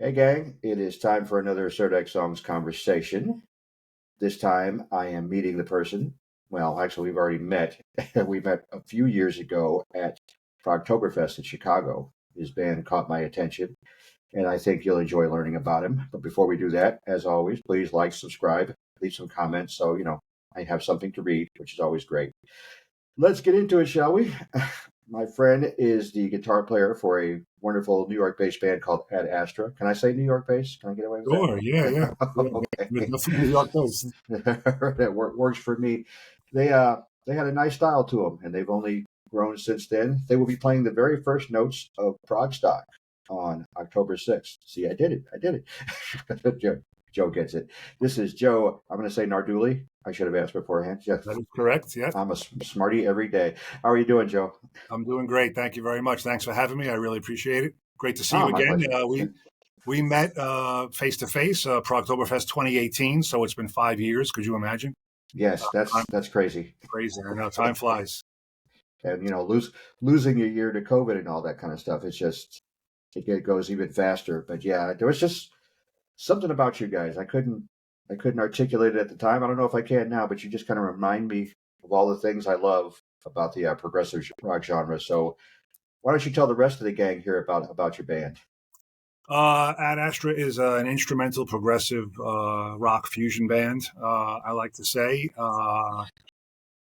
Hey, gang, it is time for another CirdecSongs conversation. This time I am meeting the person. Well, actually, we've already met. We met a few years ago at Progtoberfest in Chicago. His band caught my attention, and I think you'll enjoy learning about him. But before we do that, as always, please like, subscribe, leave some comments so, I have something to read, which is always great. Let's get into it, shall we? My friend is the guitar player for a wonderful New York-based band called Ad Astra. Can I say New York-based? Can I get away with Sure, yeah. that? Okay, With nothing New York does. that works for me. They they had a nice style to them, and they've only grown since then. They will be playing the very first notes of Progstock on October 6th. See, I did it. Joe gets it. This is Joe. I'm going to say Nardulli. I should have asked beforehand. Yes, That is correct, yeah. I'm a smarty every day. How are you doing, Joe? I'm doing great. Thank you very much. Thanks for having me. I really appreciate it. Great to see Oh, you my again. pleasure. We met face-to-face, Progtoberfest 2018, so it's been 5 years. Could you imagine? Yes, Time that's crazy. crazy. I know, time flies. And losing a year to COVID and all that kind of stuff. It's just it goes even faster. But yeah, there was just something about you guys. I couldn't articulate it at the time. I don't know if I can now, but you just kind of remind me of all the things I love about the progressive rock genre. So why don't you tell the rest of the gang here about your band? Ad Astra is an instrumental progressive rock fusion band, I like to say.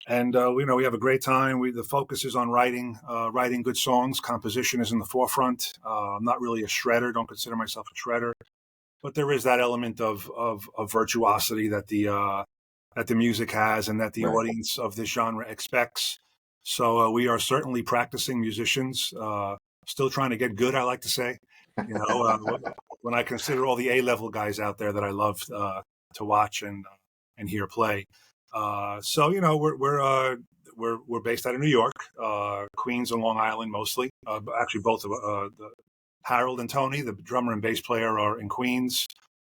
And we have a great time. The focus is on writing good songs. Composition is in the forefront. I'm not really a shredder. Don't consider myself a shredder, but there is that element of virtuosity that the music has, and that the Right. audience of this genre expects. So we are certainly practicing musicians. Still trying to get good, I like to say. You know, when I consider all the A-level guys out there that I love to watch and hear play. So we're based out of New York, Queens and Long Island mostly. Actually, both of Harold and Tony, the drummer and bass player, are in Queens.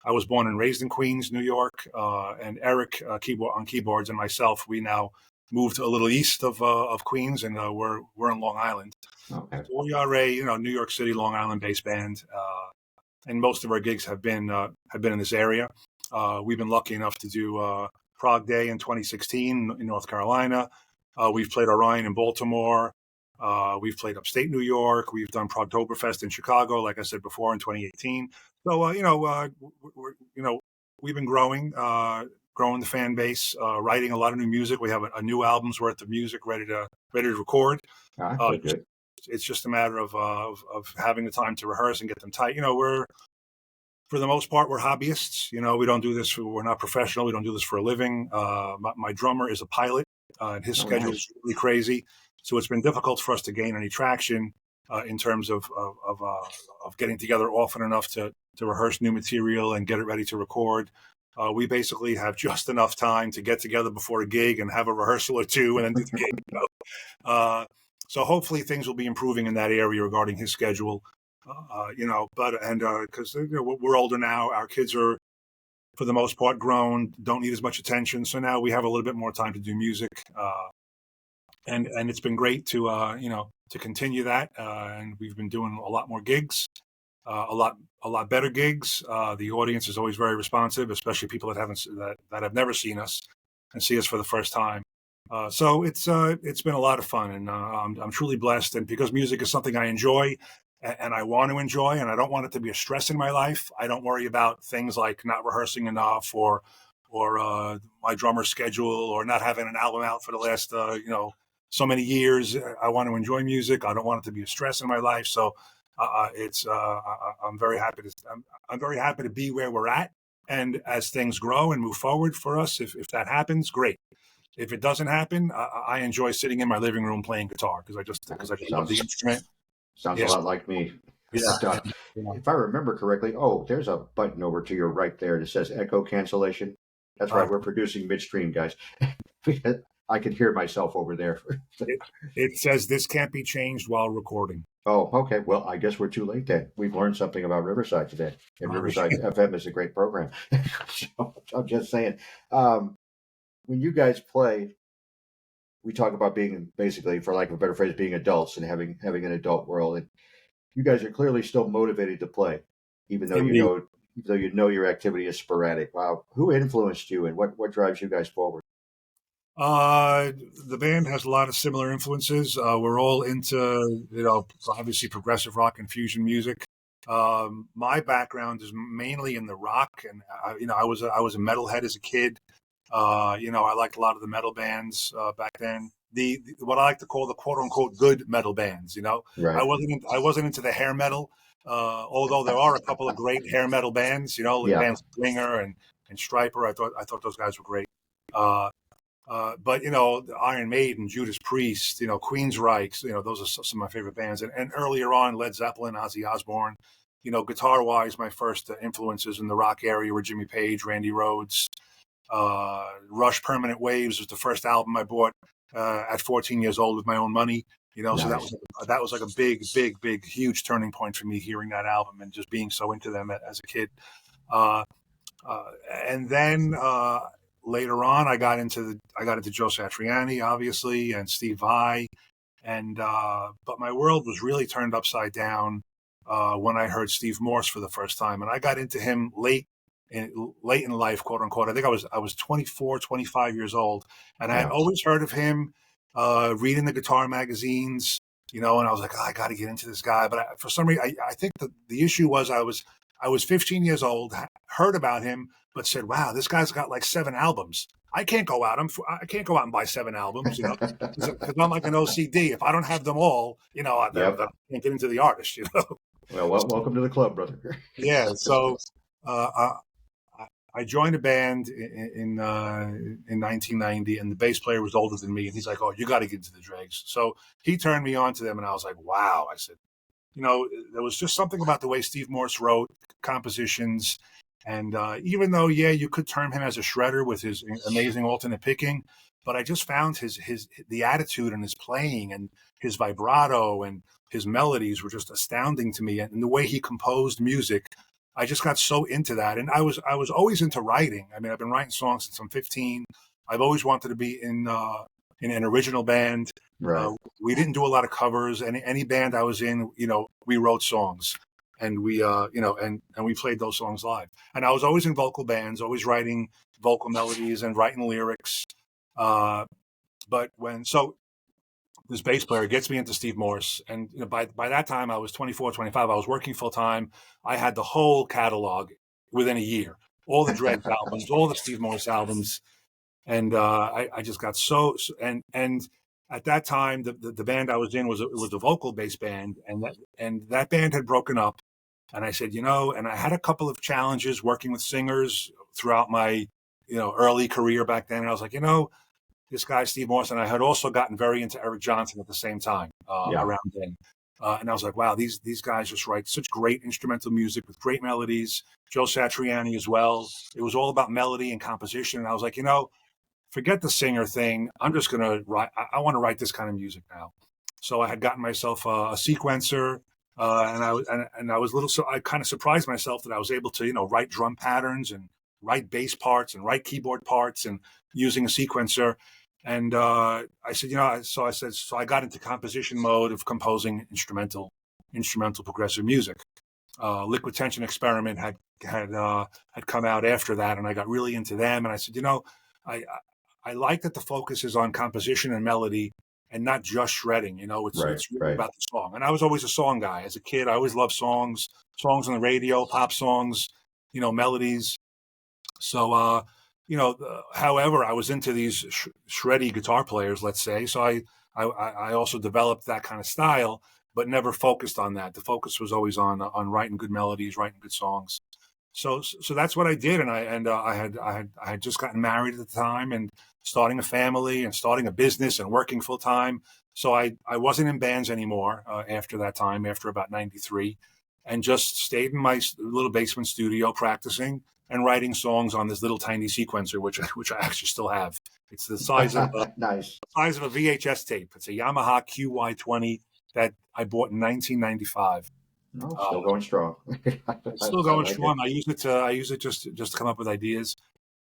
I was born and raised in Queens, New York, and Eric on keyboards and myself. We now moved a little east of Queens, and we're in Long Island. Okay. So we are a New York City, Long Island based band, and most of our gigs have been in this area. We've been lucky enough to do Prog Day in 2016 in North Carolina. We've played Orion in Baltimore. We've played upstate New York. We've done Progtoberfest in Chicago, like I said before, in 2018. So we've been growing the fan base, writing a lot of new music. We have a new album's worth of music ready to record. Good. It's just a matter of having the time to rehearse and get them tight. For the most part, we're hobbyists. We don't do this. We're not professional. We don't do this for a living. My drummer is a pilot, and his schedule is really crazy. So it's been difficult for us to gain any traction in terms of getting together often enough to rehearse new material and get it ready to record. We basically have just enough time to get together before a gig and have a rehearsal or two and then do the gig. So hopefully things will be improving in that area regarding his schedule. Because we're older now, our kids are for the most part grown, don't need as much attention. So now we have a little bit more time to do music, and it's been great to continue that. And we've been doing a lot more gigs, a lot better gigs. The audience is always very responsive, especially people that have never seen us and see us for the first time. So it's been a lot of fun, and I'm truly blessed. And because music is something I enjoy and I want to enjoy, and I don't want it to be a stress in my life, I don't worry about things like not rehearsing enough or my drummer's schedule or not having an album out for the last so many years. I want to enjoy music. I don't want it to be a stress in my life. So I'm very happy I'm very happy to be where we're at. And as things grow and move forward for us, if that happens, great. If it doesn't happen, I enjoy sitting in my living room playing guitar because I just love the instrument. Sounds Yes. a lot like me. Yeah. If I remember correctly, there's a button over to your right there that says echo cancellation. That's right. We're producing midstream, guys. I can hear myself over there. It says this can't be changed while recording. Oh, okay. Well, I guess we're too late then. We've learned something about Riverside today. And Riverside FM is a great program. So I'm just saying, when you guys play, we talk about being basically, for lack of a better phrase, being adults and having an adult world. And you guys are clearly still motivated to play. even though Indeed. your activity is sporadic. Wow, who influenced you, and what drives you guys forward? Uh, the band has a lot of similar influences. We're all into, obviously progressive rock and fusion music. My background is mainly in the rock, and I was a metalhead as a kid. I liked a lot of the metal bands back then. What I like to call the quote unquote good metal bands. Right. I wasn't into the hair metal, although there are a couple of great hair metal bands. Like Yeah. bands like Ringer and Striper. I thought those guys were great. Uh, but the Iron Maiden, Judas Priest, Queensryche, those are some of my favorite bands. And earlier on, Led Zeppelin, Ozzy Osbourne. Guitar wise, my first influences in the rock area were Jimmy Page, Randy Rhoads, Rush. Permanent Waves was the first album I bought at 14 years old with my own money. So Nice. that was like a big, big, big, huge turning point for me, hearing that album and just being so into them as a kid. Uh, and then later on, I got into Joe Satriani, obviously, and Steve Vai, and but my world was really turned upside down when I heard Steve Morse for the first time, and I got into him late in life, quote unquote. I think I was 24, 25 years old, and I had Yeah. always heard of him, reading the guitar magazines, and I was like, oh, I got to get into this guy. But for some reason, I think the issue was I was 15 years old, heard about him, but said, "Wow, this guy's got like 7 albums. I can't go out. I can't go out and buy 7 albums, because I'm like an OCD. If I don't have them all, Yep. I can't get into the artist, Well, welcome to the club, brother. Yeah. So uh, I joined a band in 1990, and the bass player was older than me, and he's like, "Oh, you got to get into the Dregs." So he turned me on to them, and I was like, "Wow!" I said, there was just something about the way Steve Morse wrote compositions. And even though, yeah, you could term him as a shredder with his amazing alternate picking, but I just found the attitude and his playing and his vibrato and his melodies were just astounding to me. And the way he composed music, I just got so into that. And I was always into writing. I mean, I've been writing songs since I'm 15. I've always wanted to be in an original band. Right. We didn't do a lot of covers. Any band I was in, we wrote songs, and we we played those songs live. And I was always in vocal bands, always writing vocal melodies and writing lyrics. But this bass player gets me into Steve Morse, and by that time I was 24, 25. I was working full time. I had the whole catalog within a year, all the Dreads albums, all the Steve Morse albums. And I just got and at that time the band I was in was a vocal based band, and that band had broken up. And I said, and I had a couple of challenges working with singers throughout my early career back then. And I was like, this guy Steve Morse, and I had also gotten very into Eric Johnson at the same time Yeah. around then. And I was like, wow, these guys just write such great instrumental music with great melodies. Joe Satriani as well. It was all about melody and composition. And I was like, forget the singer thing. I'm just going to write. I want to write this kind of music now. So I had gotten myself a sequencer, and I was so I kind of surprised myself that I was able to, write drum patterns and write bass parts and write keyboard parts and using a sequencer. And I said, so I got into composition mode of composing instrumental progressive music. Liquid Tension Experiment had come out after that, and I got really into them. And I said, I like that the focus is on composition and melody and not just shredding. It's really about the song. And I was always a song guy. As a kid, I always loved songs on the radio, pop songs, melodies. So, however, I was into these shreddy guitar players, let's say. So I also developed that kind of style, but never focused on that. The focus was always on writing good melodies, writing good songs. So that's what I did, and I had just gotten married at the time and starting a family and starting a business and working full time. So I wasn't in bands anymore after that time, after about 93, and just stayed in my little basement studio practicing and writing songs on this little tiny sequencer, which I actually still have. It's the size of Nice. the size of a VHS tape. It's a Yamaha QY20 that I bought in 1995. No, still going strong. It's still going strong. I use it just to come up with ideas.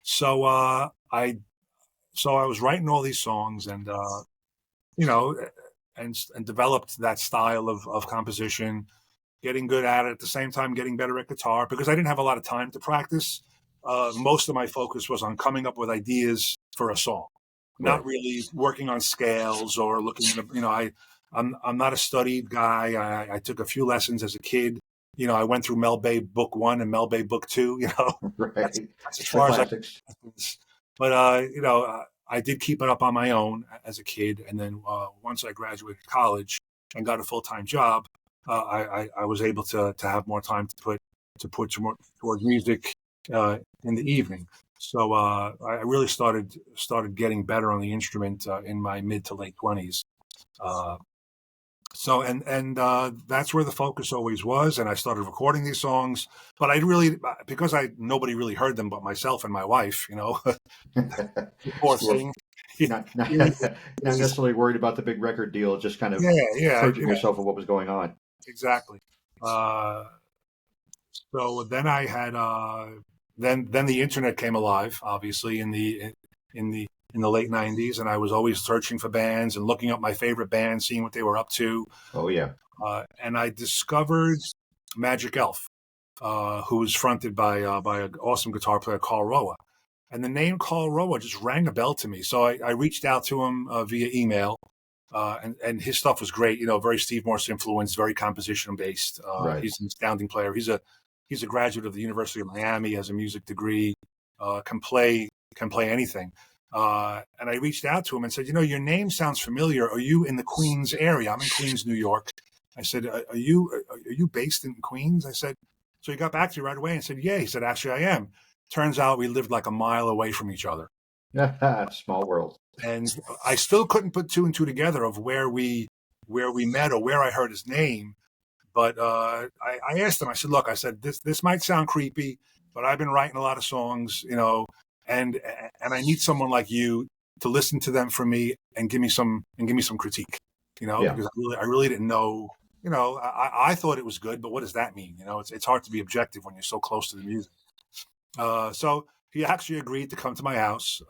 So I was writing all these songs and and developed that style of composition. getting good at it, at the same time getting better at guitar, because I didn't have a lot of time to practice. Most of my focus was on coming up with ideas for a song, not Right. really working on scales or looking at, I'm not a studied guy. I took a few lessons as a kid. I went through Mel Bay book 1 and Mel Bay book 2, that's, Right. that's as The far as I, classics. but, I did keep it up on my own as a kid. And then once I graduated college and got a full-time job, I was able to have more time to put towards music in the evening. So I really started getting better on the instrument in my mid to late 20s. So that's where the focus always was, and I started recording these songs. But I really, because nobody really heard them but myself and my wife. The poor You were thing. not not It not was- necessarily worried about the big record deal, just kind of yeah, yeah, purging yourself of what was going on. exactly. Uh, so then I had then the internet came alive, obviously in the in the late '90s, and I was always searching for bands and looking up my favorite bands, seeing what they were up to. Oh yeah. And I discovered Magic Elf, who was fronted by an awesome guitar player, Carl Roa. And the name Carl Roa just rang a bell to me. So I reached out to him via email, and his stuff was great. Very Steve Morse influenced, very composition based. Right. He's an astounding player. He's a graduate of the University of Miami, has a music degree, can play anything. And I reached out to him and said, your name sounds familiar. Are you in the Queens area? I'm in Queens, New York. I said, are you based in Queens? I said, so he got back to me right away and said, yeah. He said, actually, I am. Turns out we lived like a mile away from each other. Small world. And I still couldn't put two and two together of where we met or where I heard his name. But I asked him, I said, look, I said, this might sound creepy, but I've been writing a lot of songs, and I need someone like you to listen to them for me and give me some critique, Yeah. because I really didn't know, I thought it was good, but what does that mean? It's hard to be objective when you're so close to the music. So he actually agreed to come to my house,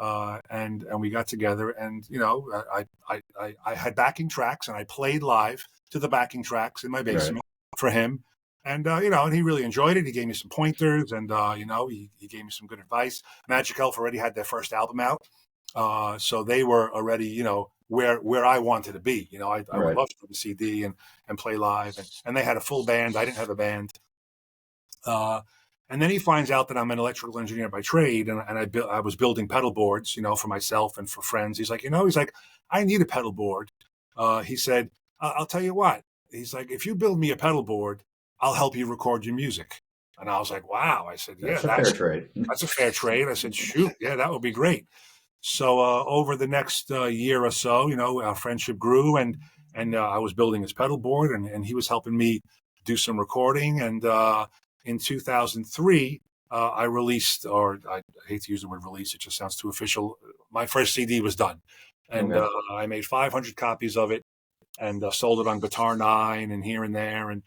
and we got together, and I had backing tracks, and I played live to the backing tracks in my basement for him, and and he really enjoyed it. He gave me some pointers, and he gave me some good advice. Magic Elf already had their first album out, so they were already where I wanted to be. I would love to put a CD and play live, and they had a full band. I didn't have a band. And then he finds out that I'm an electrical engineer by trade, and I was building pedal boards, for myself and for friends. He's like, I need a pedal board. He said, I'll tell you what. He's like, if you build me a pedal board, I'll help you record your music. And I was like, wow. I said, yeah, That's a fair trade. That's a fair trade. I said, shoot, yeah, that would be great. So over the next year or so, our friendship grew, and I was building his pedal board, and he was helping me do some recording. And in 2003, I released, or I hate to use the word release, it just sounds too official. My first CD was done, and I made 500 copies of it, and sold it on Guitar 9 and here and there. And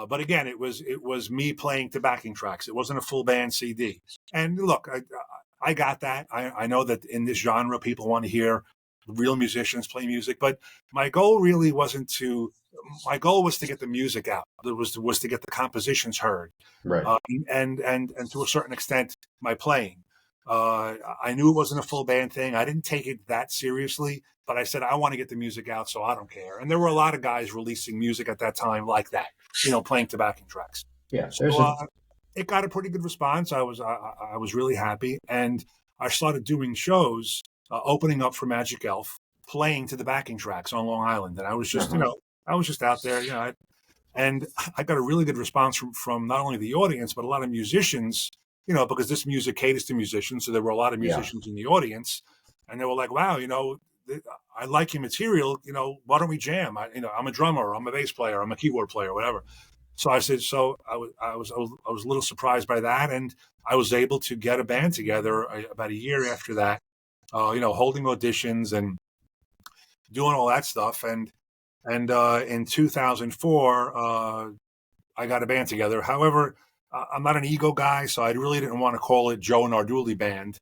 but again, it was me playing to backing tracks. It wasn't a full band CD. And look, I got that. I know that in this genre, people want to hear real musicians play music, but my goal really wasn't to. My goal was to get the music out. It was to get the compositions heard, Right. and to a certain extent, my playing. I knew it wasn't a full band thing. I didn't take it that seriously, but I said I want to get the music out, so I don't care. And there were a lot of guys releasing music at that time like that, playing to backing tracks. Yeah. So it got a pretty good response. I was really happy, and I started doing shows, opening up for Magic Elf, playing to the backing tracks on Long Island, and I was just I was just out there, and I got a really good response from not only the audience but a lot of musicians, because this music caters to musicians, so there were a lot of musicians in the audience, and they were like, "Wow, I like your material. Why don't we jam? I'm a drummer, I'm a bass player, I'm a keyboard player, whatever." So I said, so I was a little surprised by that, and I was able to get a band together about a year after that, holding auditions and doing all that stuff, and in 2004, I got a band together. However, I'm not an ego guy, so I really didn't want to call it Joe Nardulli Band,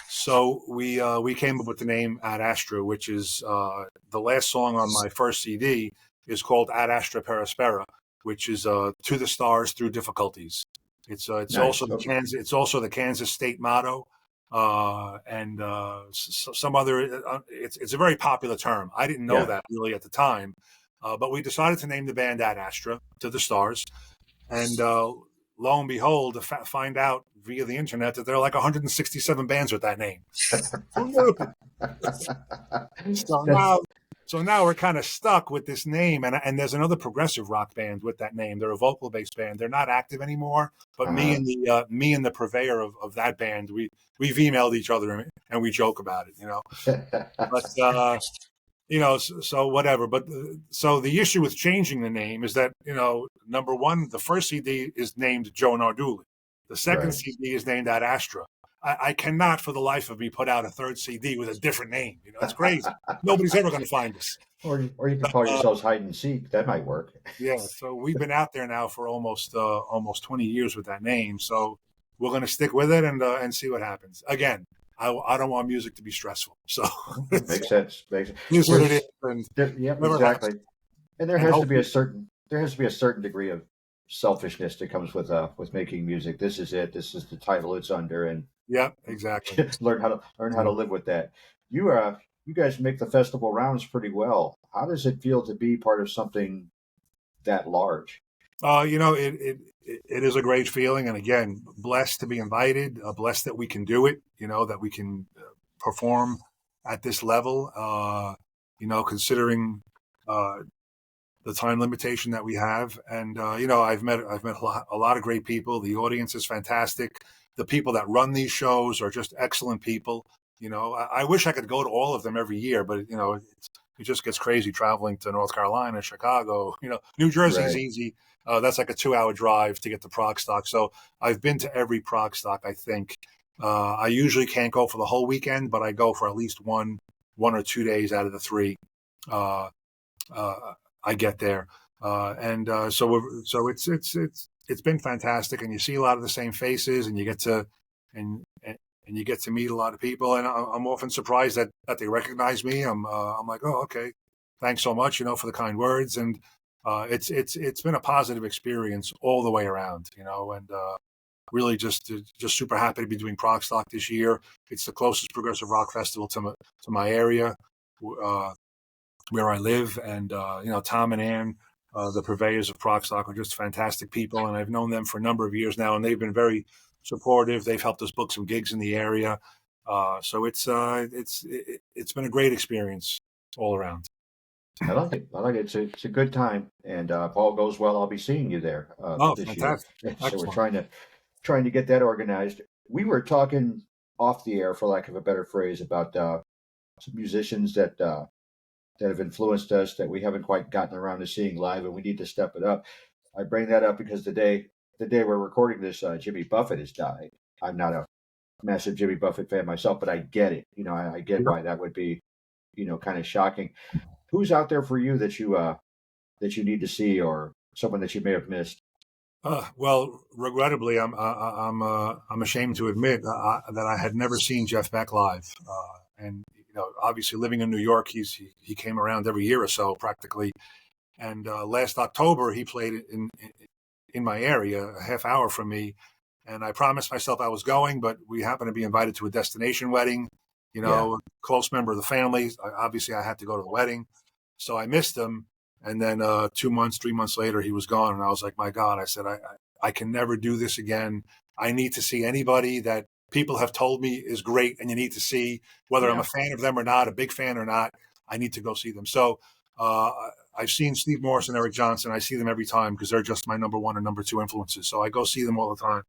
so we came up with the name Ad Astra, which is the last song on my first CD. is called Ad Astra Perispera, which is to the stars through difficulties. It's Nice. also the Okay. Kansas state motto, and some other. It's a very popular term. I didn't know Yeah. that really at the time, but we decided to name the band Ad Astra, to the stars, and lo and behold, find out via the internet that there are like 167 bands with that name. So now, we're kind of stuck with this name, and there's another progressive rock band with that name. They're a vocal based band. They're not active anymore, but me and the purveyor of that band, we've emailed each other and we joke about it, But so whatever. But so the issue with changing the name is that number one, the first CD is named Joe Nardulli. The second Right. CD is named Ad Astra. I cannot for the life of me put out a third CD with a different name. It's crazy. Nobody's ever going to find us. Or you can call yourselves hide and seek. That might work. Yeah. So we've been out there now for almost 20 years with that name. So we're going to stick with it and see what happens. Again, I don't want music to be stressful. So Makes sense. Here's what it is. And Yep, exactly. And there has to be a certain degree of selfishness that comes with making music. This is it. This is the title it's under, and yeah, exactly. learn how to live with that. You guys make the festival rounds pretty well. How does it feel to be part of something that large? It is a great feeling, and again, blessed to be invited. Blessed that we can do it. That we can perform at this level. Considering the time limitation that we have, and I've met a lot of great people. The audience is fantastic. The people that run these shows are just excellent people. I wish I could go to all of them every year, but it just gets crazy traveling to North Carolina, Chicago. New Jersey's Right. easy. That's like a 2-hour drive to get to Progstock. So I've been to every Progstock, I think. I usually can't go for the whole weekend, but I go for at least one or 2 days out of the 3. I get there, so it's been fantastic, and you see a lot of the same faces, and you get to meet a lot of people, and I'm often surprised that they recognize me. I'm like, oh, okay, thanks so much, for the kind words, and it's been a positive experience all the way around, and really just super happy to be doing Progstock this year. It's the closest progressive rock festival to my area, where I live, and Tom and Ann, the purveyors of Progstock, are just fantastic people, and I've known them for a number of years now, and they've been very supportive. They've helped us book some gigs in the area, so it's been a great experience all around. I like it. It's a good time, and if all goes well, I'll be seeing you there this Fantastic! year. So Excellent. we're trying to get that organized. We were talking off the air, for lack of a better phrase, about some musicians that have influenced us that we haven't quite gotten around to seeing live, and we need to step it up. I bring that up because the day we're recording this, Jimmy Buffett has died. I'm not a massive Jimmy Buffett fan myself, but I get it. I get why that would be, kind of shocking. Who's out there for you that you need to see, or someone that you may have missed? Well, regrettably, I'm ashamed to admit that I had never seen Jeff Beck live, and obviously living in New York, he came around every year or so practically, and last October he played in my area, a half hour from me, and I promised myself I was going, but we happened to be invited to a destination wedding, a close member of the family. Obviously, I had to go to the wedding, so I missed him. And then 3 months later, he was gone. And I was like, my God, I said, I can never do this again. I need to see anybody that people have told me is great. And you need to see whether I'm a fan of them or not, a big fan or not. I need to go see them. So I've seen Steve Morse and Eric Johnson. I see them every time because they're just my number 1 or number 2 influences. So I go see them all the time.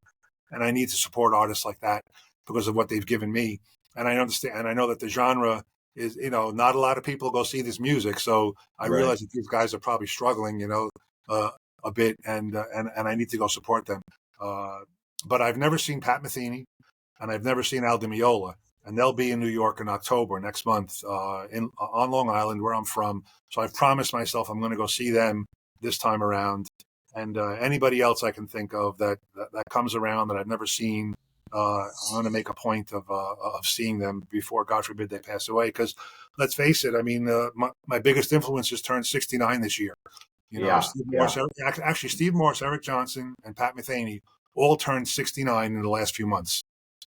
And I need to support artists like that because of what they've given me. And I understand, and I know that the genre is, not a lot of people go see this music. So I realize that these guys are probably struggling, a bit, and I need to go support them. But I've never seen Pat Metheny, and I've never seen Al Di Meola, and they'll be in New York in October next month, on Long Island, where I'm from. So I've promised myself I'm going to go see them this time around, and anybody else I can think of that comes around that I've never seen. I'm going to make a point of seeing them before, God forbid, they pass away. Because let's face it, I mean, my biggest influences turned 69 this year. You know, Yeah, Steve yeah. Morse, actually, Steve Morse, Eric Johnson, and Pat Metheny all turned 69 in the last few months.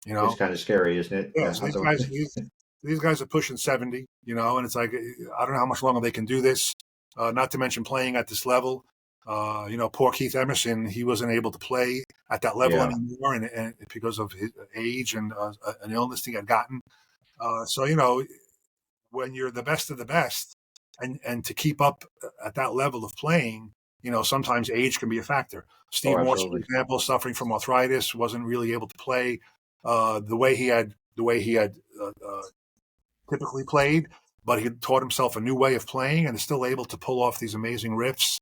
You It's know, kind of scary, isn't it? yeah. Yeah. So these guys are pushing 70. You know, and it's like I don't know how much longer they can do this. Not to mention playing at this level. You know, poor Keith Emerson, he wasn't able to play at that level Yeah. anymore, and because of his age and an illness he had gotten. So you know, when you're the best of the best, and to keep up at that level of playing, you know, sometimes age can be a factor. Oh, Steve Morse, for absolutely. example, suffering from arthritis, wasn't really able to play the way he had typically played, but he taught himself a new way of playing and is still able to pull off these amazing riffs,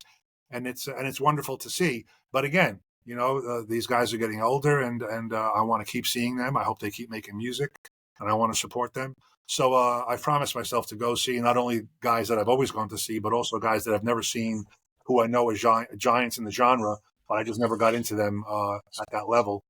and it's wonderful to see. But again, you know, these guys are getting older, and I want to keep seeing them. I hope they keep making music, and I want to support them. So I promised myself to go see not only guys that I've always gone to see, but also guys that I've never seen, who I know are giants in the genre, but I just never got into them at that level.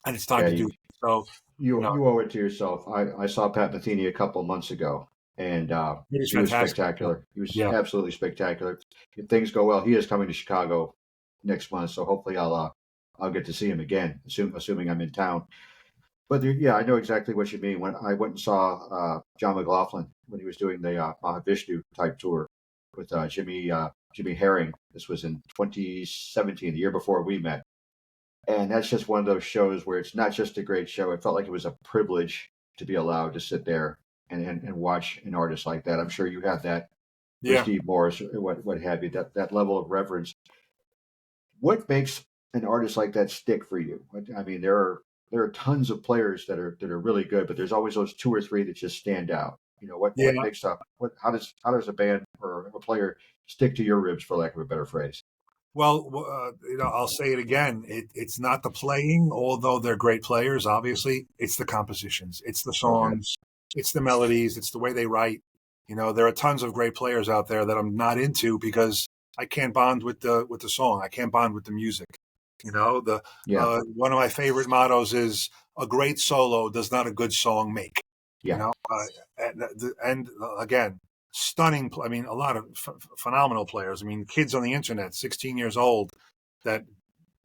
And it's time Yeah, to do. So, you know, you owe it to yourself. I saw Pat Metheny a couple of months ago, and it is he was fantastic. spectacular. He was Yeah. absolutely spectacular. If things go well, he is coming to Chicago next month, so hopefully I'll get to see him again, assuming I'm in town. But yeah, I know exactly what you mean. When I went and saw John McLaughlin when he was doing the Mahavishnu type tour with Jimmy Herring. This was in 2017, the year before we met. And that's just one of those shows where it's not just a great show. It felt like it was a privilege to be allowed to sit there and watch an artist like that. I'm sure you had that with Yeah. Steve Morris or what have you, that level of reverence. What makes an artist like that stick for you? I mean, there are tons of players that are really good, but there's always those two or three that just stand out. You know, what Yeah. makes up what how does a band or a player stick to your ribs, for lack of a better phrase? Well, you know, I'll say it again. It's not the playing, although they're great players. Obviously, it's the compositions, it's the Okay. songs, it's the melodies, it's the way they write. You know, there are tons of great players out there that I'm not into because I can't bond with the song. I can't bond with the music. You know, the Yeah. one of my favorite mottos is a great solo does not a good song make. You Yeah. know, again, stunning. I mean, a lot of phenomenal players. I mean, kids on the internet, 16 years old, that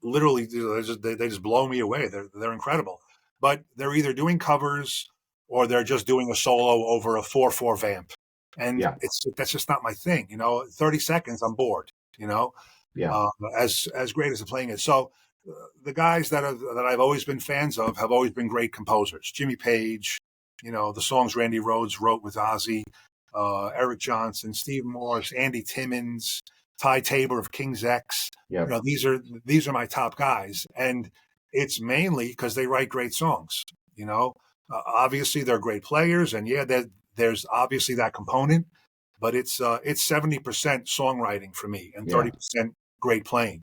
literally they just blow me away. They're incredible, but they're either doing covers or they're just doing a solo over a 4/4 vamp, and Yeah. that's just not my thing. You know, 30 seconds, I'm bored. You know, Yeah. uh, as great as the playing is. So the guys that I've always been fans of have always been great composers. Jimmy Page, you know, the songs Randy Rhoads wrote with Ozzy, Eric Johnson, Steve Morse, Andy Timmons, Ty Tabor of King's X. You Yeah. know, these are my top guys, and it's mainly because they write great songs. You know, obviously they're great players, and yeah, there's obviously that component, but it's 70% songwriting for me and Yeah. 30% great playing.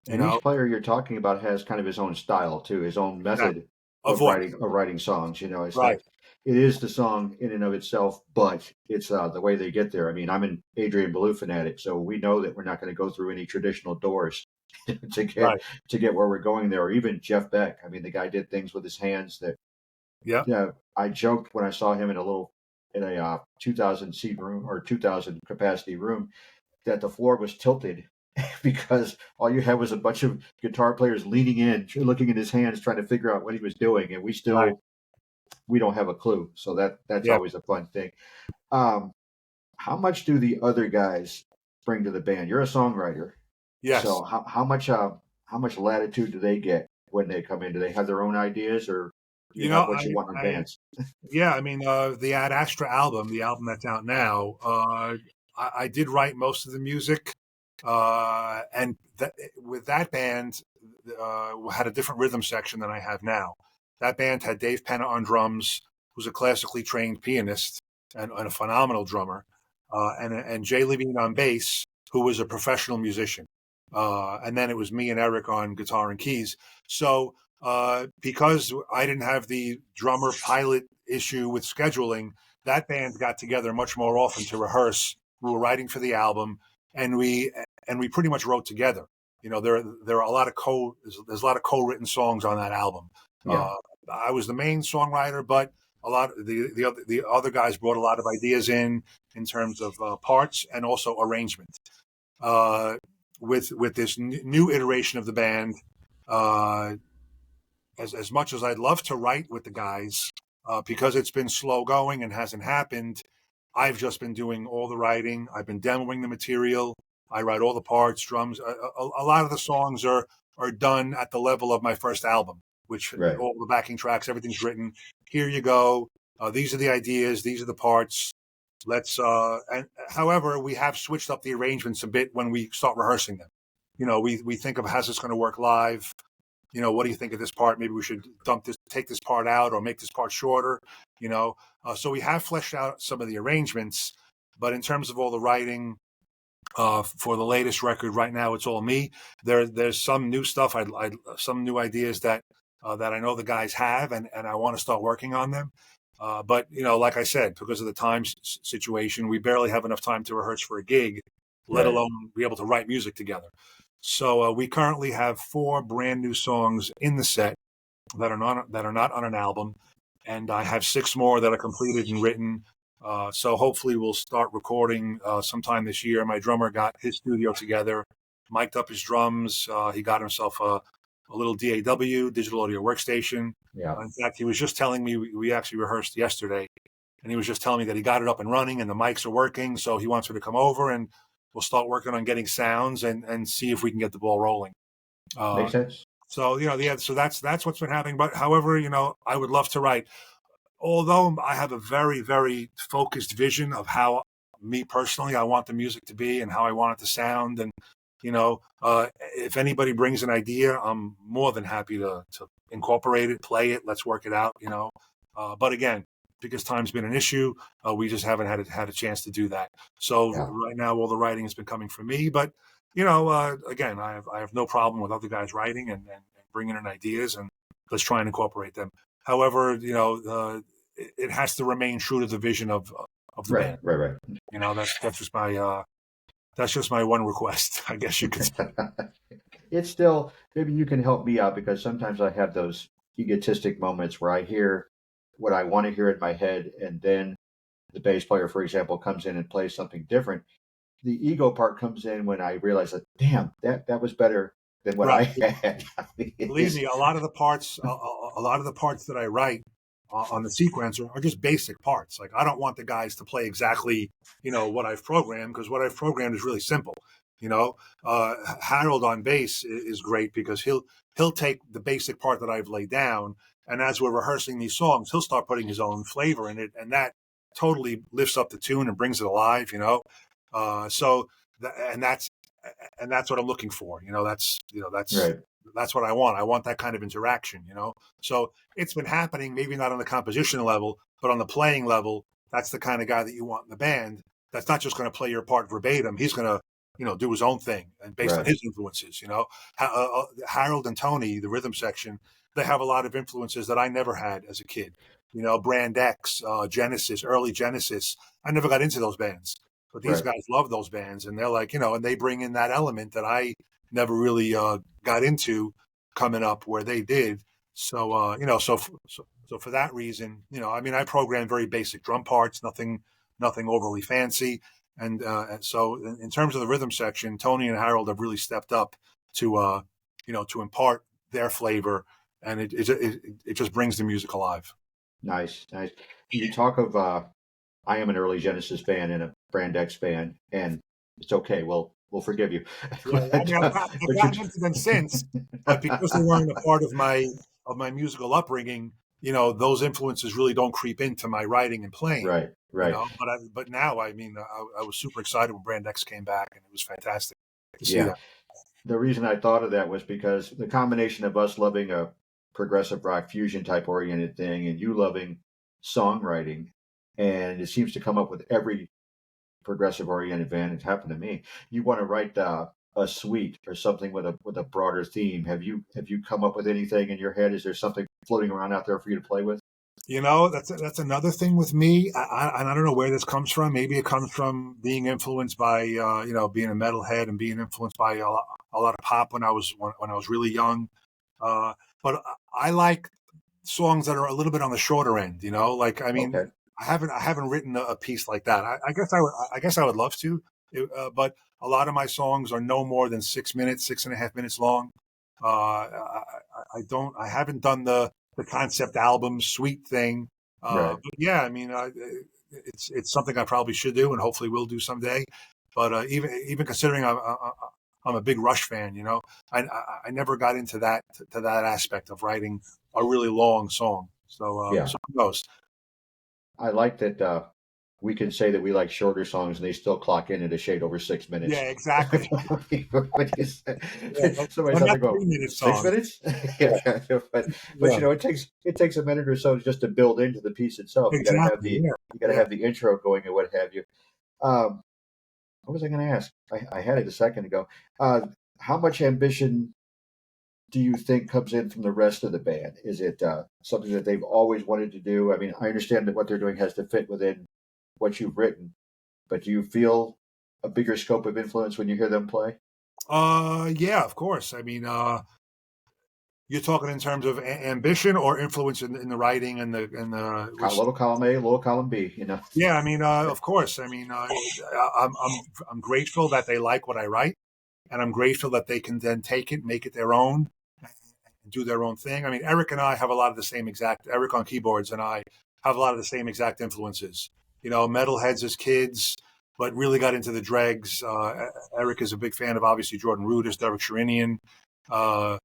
You And know, each player you're talking about has kind of his own style too, his own exactly. method A voice, of writing songs. You know, it's not right, it is the song in and of itself, but it's the way they get there. I mean, I'm an Adrian Belew fanatic, so we know that we're not going to go through any traditional doors to get right, where we're going there. Or even Jeff Beck. I mean, the guy did things with his hands that yeah, yeah. I joked when I saw him in a 2,000 seat room or 2,000 capacity room that the floor was tilted because all you had was a bunch of guitar players leaning in, looking at his hands, trying to figure out what he was doing, and right, we don't have a clue. So that's yeah, always a fun thing. Um, how much do the other guys bring to the band? You're a songwriter, yes. so how much latitude do they get when they come in? Do they have their own ideas, or do you You know, have what you want in I bands? yeah, I mean, the Ad Astra album, the album that's out now, I did write most of the music, and with that band, had a different rhythm section than I have now. That band had Dave Penna on drums, who's a classically trained pianist and a phenomenal drummer, and Jay Levine on bass, who was a professional musician. And then it was me and Eric on guitar and keys. So because I didn't have the drummer pilot issue with scheduling, that band got together much more often to rehearse. We were writing for the album, and we pretty much wrote together. You know, there are a lot of there's a lot of co-written songs on that album. Yeah. I was the main songwriter, but a lot of the other guys brought a lot of ideas in terms of parts and also arrangement. Uh, with this new iteration of the band, uh, as much as I'd love to write with the guys, because it's been slow going and hasn't happened, I've just been doing all the writing. I've been demoing the material. I write all the parts, drums. A lot of the songs are done at the level of my first album, which Right. all the backing tracks, everything's written. Here you go. These are the ideas. These are the parts. Let's. And however, we have switched up the arrangements a bit when we start rehearsing them. We think of how's this going to work live. What do you think of this part? Maybe we should take this part out or make this part shorter, So we have fleshed out some of the arrangements, but in terms of all the writing for the latest record right now, it's all me. There's some new stuff, some new ideas that I know the guys have, and I want to start working on them. But like I said, because of the time situation, we barely have enough time to rehearse for a gig, let Right. alone be able to write music together. So we currently have 4 brand new songs in the set that are not on an album, and I have 6 more that are completed and written. So hopefully we'll start recording sometime this year. My drummer got his studio together, mic'd up his drums. He got himself a little DAW, digital audio workstation. Yeah. In fact, he was just telling me, we actually rehearsed yesterday, and he was just telling me that he got it up and running and the mics are working. So he wants me to come over and we'll start working on getting sounds and see if we can get the ball rolling. Makes sense. So so that's what's been happening. But however, I would love to write. Although I have a very, very focused vision of how me personally I want the music to be and how I want it to sound, and if anybody brings an idea, I'm more than happy to incorporate it, play it, let's work it out. But again, because time's been an issue, we just haven't had a chance to do that. So Yeah. right now, all the writing has been coming from me. But again, I have no problem with other guys writing and bringing in ideas, and let's try and incorporate them. However, it has to remain true to the vision of the Right. band. Right. That's just my one request, I guess you could say. It's still, maybe you can help me out, because sometimes I have those egotistic moments where I hear what I want to hear in my head, and then the bass player, for example, comes in and plays something different. The ego part comes in when I realize that, damn, that was better than what I Right. had. I mean, Believe me, a lot of the parts that I write on the sequencer are just basic parts. Like, I don't want the guys to play exactly, what I've programmed, because what I've programmed is really simple. Harold on bass is great because he'll take the basic part that I've laid down, and as we're rehearsing these songs, he'll start putting his own flavor in it, and that totally lifts up the tune and brings it alive. So that's what I'm looking for. right. That's what I want. I want that kind of interaction. So it's been happening, maybe not on the composition level, but on the playing level. That's the kind of guy that you want in the band. That's not just going to play your part verbatim. He's going to do his own thing and based on Right. his influences. Harold and Tony, the rhythm section, they have a lot of influences that I never had as a kid. Brand X, Genesis, early Genesis. I never got into those bands, but these Right. guys love those bands, and they're like, and they bring in that element that I never really got into coming up where they did. So, so for that reason, I program very basic drum parts, nothing overly fancy. And so in terms of the rhythm section, Tony and Harold have really stepped up to, to impart their flavor, and it just brings the music alive. Nice. You talk of, I am an early Genesis fan and a Brand X fan, and it's okay. We'll forgive you. Yeah, I mean, I've gotten into them since, but because they weren't a part of my musical upbringing, those influences really don't creep into my writing and playing. Right. But now, I mean, I was super excited when Brand X came back, and it was fantastic to see Yeah. that. The reason I thought of that was because the combination of us loving a progressive rock fusion type oriented thing and you loving songwriting, and it seems to come up with every progressive oriented band. It's happened to me. You want to write a suite or something with a broader theme. Have you come up with anything in your head? Is there something floating around out there for you to play with? That's another thing with me. I don't know where this comes from. Maybe it comes from being influenced by being a metalhead and being influenced by a lot of pop when I was really young. But I like songs that are a little bit on the shorter end. Like I mean, Okay. I haven't written a piece like that. I guess I would love to, but a lot of my songs are no more than 6 minutes, 6.5 minutes long. I haven't done the concept album suite thing. Right. But yeah, I mean, it's something I probably should do, and hopefully will do someday. But even considering I'm a big Rush fan, I never got into that to that aspect of writing a really long song. Yeah. So who knows? I like that we can say that we like shorter songs and they still clock in at a shade over 6 minutes. Yeah, exactly. Yeah, Somebody's don't out have there going, 3 minute six songs. minutes? Yeah, Yeah, but yeah, it takes a minute or so just to build into the piece itself. You got to have exactly. the Yeah, you got to yeah. have the intro going and what have you. Um, what was I going to ask? I had it a second ago. How much ambition do you think comes in from the rest of the band? Is it something that they've always wanted to do? I mean, I understand that what they're doing has to fit within what you've written, but do you feel a bigger scope of influence when you hear them play? Yeah, of course. I mean, you're talking in terms of ambition or influence in the writing and the which. Little column A, little column B, Yeah, I mean, of course. I mean, I'm grateful that they like what I write, and I'm grateful that they can then take it, make it their own, and do their own thing. I mean, Eric and I have a lot of the same exact. Eric on keyboards and I have a lot of the same exact influences. Metalheads as kids, but really got into the dregs. Eric is a big fan of obviously Jordan Rudess, Derek Sherinian. Uh,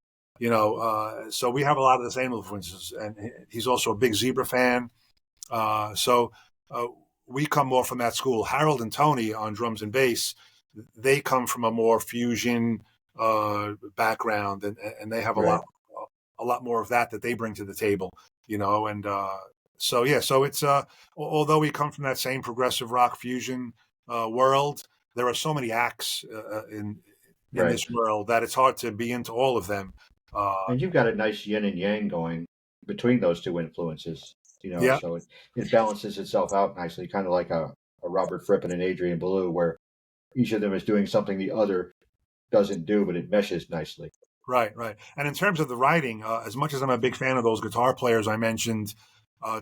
so we have a lot of the same influences, and he's also a big Zebra fan. So we come more from that school. Harold and Tony on drums and bass, they come from a more fusion background, and they have Right. a lot more of that they bring to the table. And so yeah, so it's although we come from that same progressive rock fusion world, there are so many acts in Right. this world that it's hard to be into all of them. And you've got a nice yin and yang going between those two influences, Yeah, so it balances itself out nicely, kind of like a Robert Fripp and an Adrian Belew, where each of them is doing something the other doesn't do, but it meshes nicely. right, right. And in terms of the writing, as much as I'm a big fan of those guitar players I mentioned,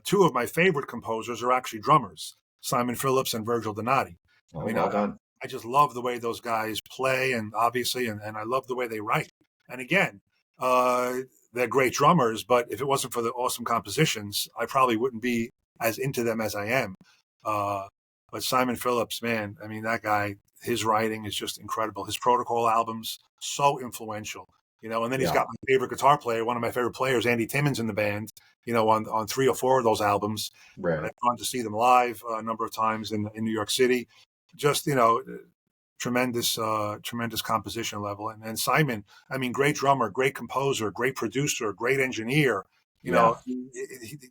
two of my favorite composers are actually drummers, Simon Phillips and Virgil Donati. I Oh, mean, well done. I just love the way those guys play, and obviously, and I love the way they write. And again, uh, they're great drummers, but if it wasn't for the awesome compositions, I probably wouldn't be as into them as I am. Uh, but Simon Phillips, man, I mean, that guy, his writing is just incredible. His Protocol albums, so influential. And then he's Yeah. got my favorite guitar player, one of my favorite players, Andy Timmons, in the band. On 3 or 4 of those albums, and Right. I've gone to see them live a number of times in New York City. Just tremendous composition level, and Simon, I mean, great drummer, great composer, great producer, great engineer. Yeah.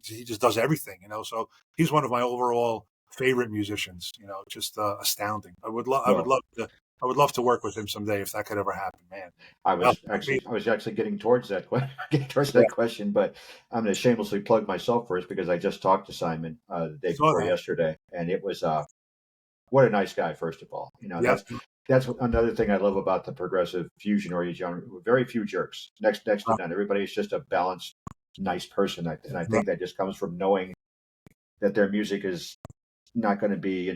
He just does everything. So he's one of my overall favorite musicians. Just astounding. Well, I would love to work with him someday if that could ever happen, man. I Well, was actually I was actually getting towards that getting towards yeah, that question, but I'm going to shamelessly plug myself first because I just talked to Simon the day saw before that. yesterday, and it was what a nice guy. First of all, Yep. that's another thing I love about the progressive fusion or genre. Very few jerks, next to none. Everybody's just a balanced, nice person, and I think that just comes from knowing that their music is not going to be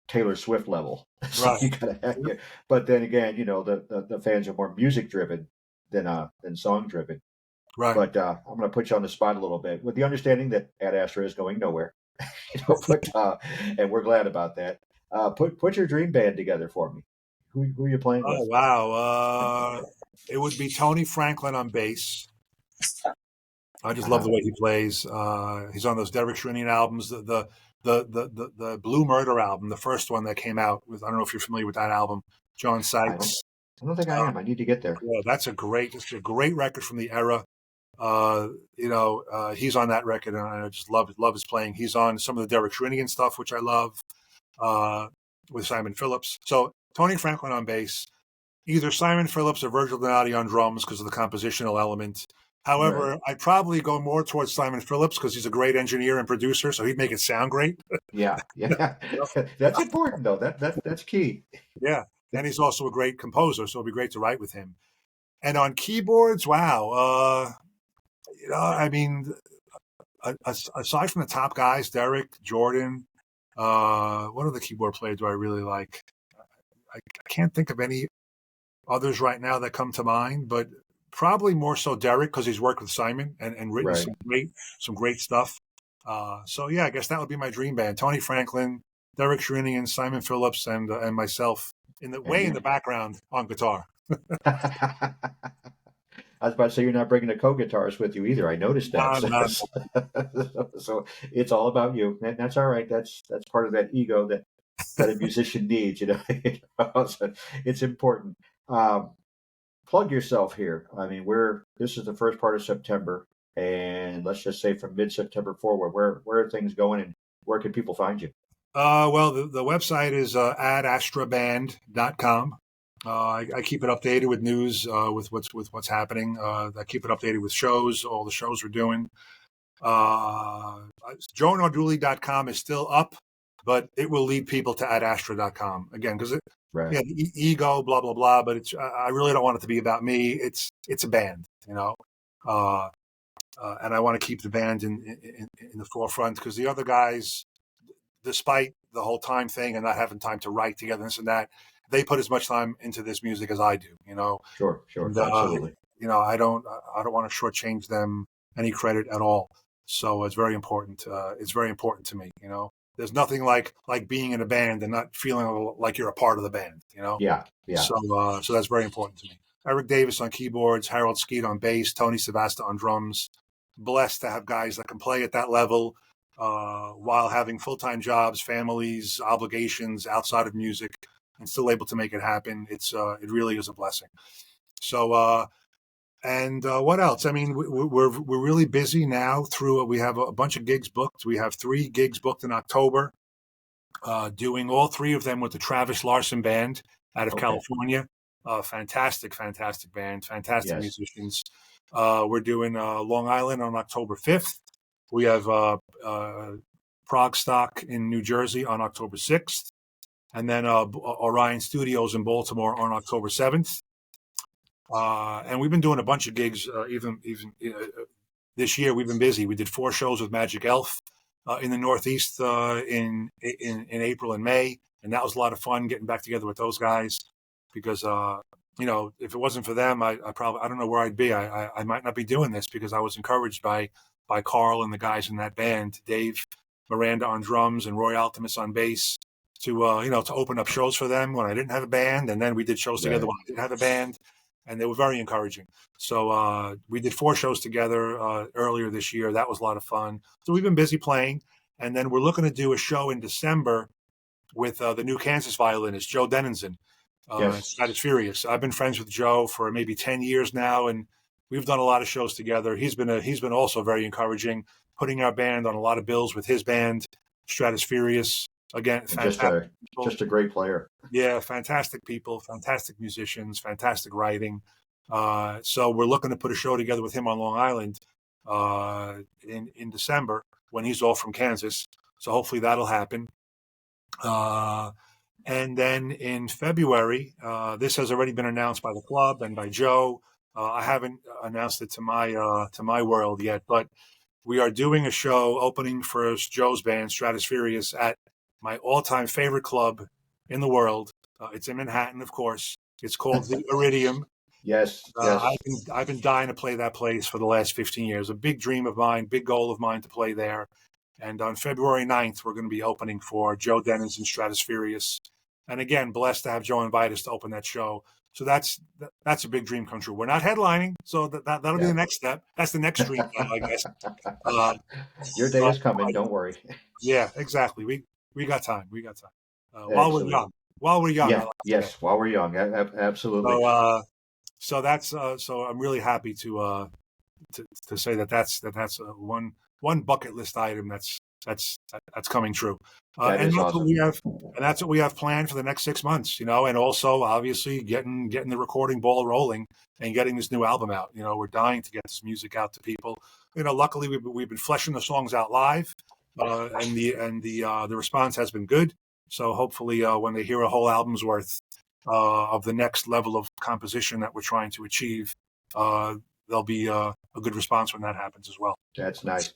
Taylor Swift level. So Right. you gotta have you. But then again, the fans are more music driven than song driven. Right. But I'm going to put you on the spot a little bit with the understanding that Ad Astra is going nowhere. But and we're glad about that. Put your dream band together for me. Who are you playing Oh with? wow. It would be Tony Franklin on bass. I just love Uh-huh. the way he plays. He's on those Derek Sherinian albums, the Blue Murder album, the first one that came out with. I don't know if you're familiar with that album, John I don't Sykes. I don't think I Uh, am. I need to get there. yeah, just a great record from the era. He's on that record, and I just love his playing. He's on some of the Derek Sherinian stuff, which I love, uh, with Simon Phillips. So Tony Franklin on bass, either Simon Phillips or Virgil Donati on drums because of the compositional element. Right. However, I'd probably go more towards Simon Phillips because he's a great engineer and producer, so he'd make it sound great. Yeah. Yeah. That's important though. That's key. Yeah, and he's also a great composer, so it'd be great to write with him. And on keyboards, wow, I mean, aside from the top guys, Derek, Jordan, what other keyboard player do I really like? I can't think of any others right now that come to mind, but probably more so Derek because he's worked with Simon and written Right. some great stuff. So yeah, I guess that would be my dream band: Tony Franklin, Derek Sherinian, Simon Phillips, and myself in the And in the background on guitar. I was about to say you're not bringing a co-guitarist with you either. I noticed that. No, no, So it's all about you. And that's all right. That's part of that ego that a musician needs. So it's important. Um, Plug yourself here. I mean, this is the first part of September, and let's just say from mid-September forward, where are things going, and where can people find you? Well, the website is adastraband.com. I keep it updated with news, with what's happening. I keep it updated with shows, all the shows we're doing. JoeNardulli.com is still up, but it will lead people to adastra.com again because Right. yeah, the ego, blah blah blah. But I really don't want it to be about me. It's a band, and I want to keep the band in the forefront because the other guys, despite the whole time thing and not having time to write together, this and that, they put as much time into this music as I do. Sure. And Absolutely. I don't want to shortchange them any credit at all. So it's very important. It's very important to me. There's nothing like being in a band and not feeling like you're a part of the band. Yeah. So that's very important to me. Eric Davis on keyboards, Harold Skeet on bass, Tony Savasta on drums. Blessed to have guys that can play at that level while having full-time jobs, families, obligations outside of music, and still able to make it happen. It really is a blessing. So. And what else? I mean, we're really busy now. We have a bunch of gigs booked. We have 3 gigs booked in October, doing all 3 of them with the Travis Larson Band out of California. Fantastic band, fantastic Yes. musicians. We're doing Long Island on October 5th. We have Progstock in New Jersey on October 6th, and then Orion Studios in Baltimore on October 7th. And we've been doing a bunch of gigs, even this year. We've been busy. We did 4 shows with Magic Elf in the Northeast in April and May, and that was a lot of fun getting back together with those guys. Because if it wasn't for them, I don't know where I'd be. I might not be doing this because I was encouraged by Carl and the guys in that band, Dave Miranda on drums and Roy Altimus on bass, to open up shows for them when I didn't have a band, and then we did shows together when I didn't have a band. And they were very encouraging. So we did 4 shows together earlier this year. That was a lot of fun. So we've been busy playing. And then we're looking to do a show in December with the new Kansas violinist, Joe Denison. Yes. That is furious. I've been friends with Joe for maybe 10 years now, and we've done a lot of shows together. He's been also very encouraging, putting our band on a lot of bills with his band, Stratospherious. Again, fantastic. Just a great player. Yeah, fantastic people, fantastic musicians, fantastic writing. So we're looking to put a show together with him on Long Island in December when he's off from Kansas. So hopefully that'll happen. And then in February, this has already been announced by the club and by Joe. I haven't announced it to my world yet, but we are doing a show opening for Joe's band, Stratospherious, at my all-time favorite club in the world. It's in Manhattan, of course. It's called the Iridium. Yes. I've been dying to play that place for the last 15 years. A big dream of mine, big goal of mine to play there. And on February 9th, we're going to be opening for Joe Denison Stratospherious. And again, blessed to have Joe invite us to open that show. So that's a big dream come true. We're not headlining, so that'll be the next step. That's the next dream, I guess. Your day is coming. Don't worry. Yeah, exactly. We got time. While we're young. Yeah. Yes. While we're young. Absolutely. So that's so I'm really happy to say that's one bucket list item that's coming true. That and is that's awesome. what we have, and that's what we have planned for the next 6 months. And also obviously getting the recording ball rolling and getting this new album out. We're dying to get this music out to people. Luckily we've been fleshing the songs out live, and the response has been good. So hopefully when they hear a whole album's worth of the next level of composition that we're trying to achieve, there'll be a good response when that happens as well. That's nice.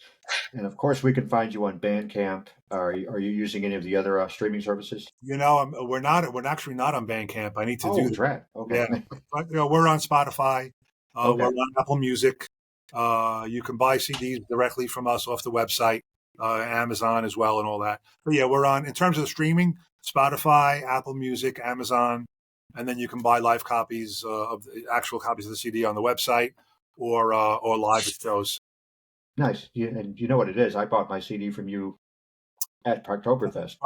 And of course, we can find you on Bandcamp. Are you using any of the other streaming services? We're not. We're actually not on Bandcamp. I need to do Oh, that. drat. Okay. Yeah, but we're on Spotify. Okay. We're on Apple Music. You can buy CDs directly from us off the website, Amazon as well, and all that. But yeah, we're on in terms of the streaming: Spotify, Apple Music, Amazon, and then you can buy live copies of the actual copies of the CD on the website or live at shows. Nice. And you know what it is? I bought my CD from you at Progtoberfest.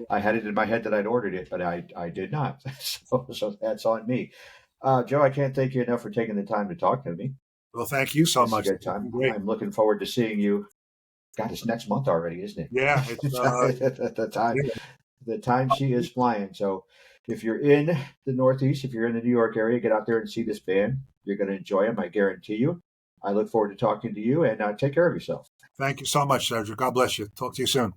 I had it in my head that I'd ordered it, but I did not. So that's on me. Joe, I can't thank you enough for taking the time to talk to me. Well, thank you so much. It's a good time. I'm looking forward to seeing you. God, it's next month already, isn't it? Yeah. The time she is flying. So if you're in the Northeast, if you're in the New York area, get out there and see this band. You're going to enjoy them, I guarantee you. I look forward to talking to you, and take care of yourself. Thank you so much, Sergio. God bless you. Talk to you soon.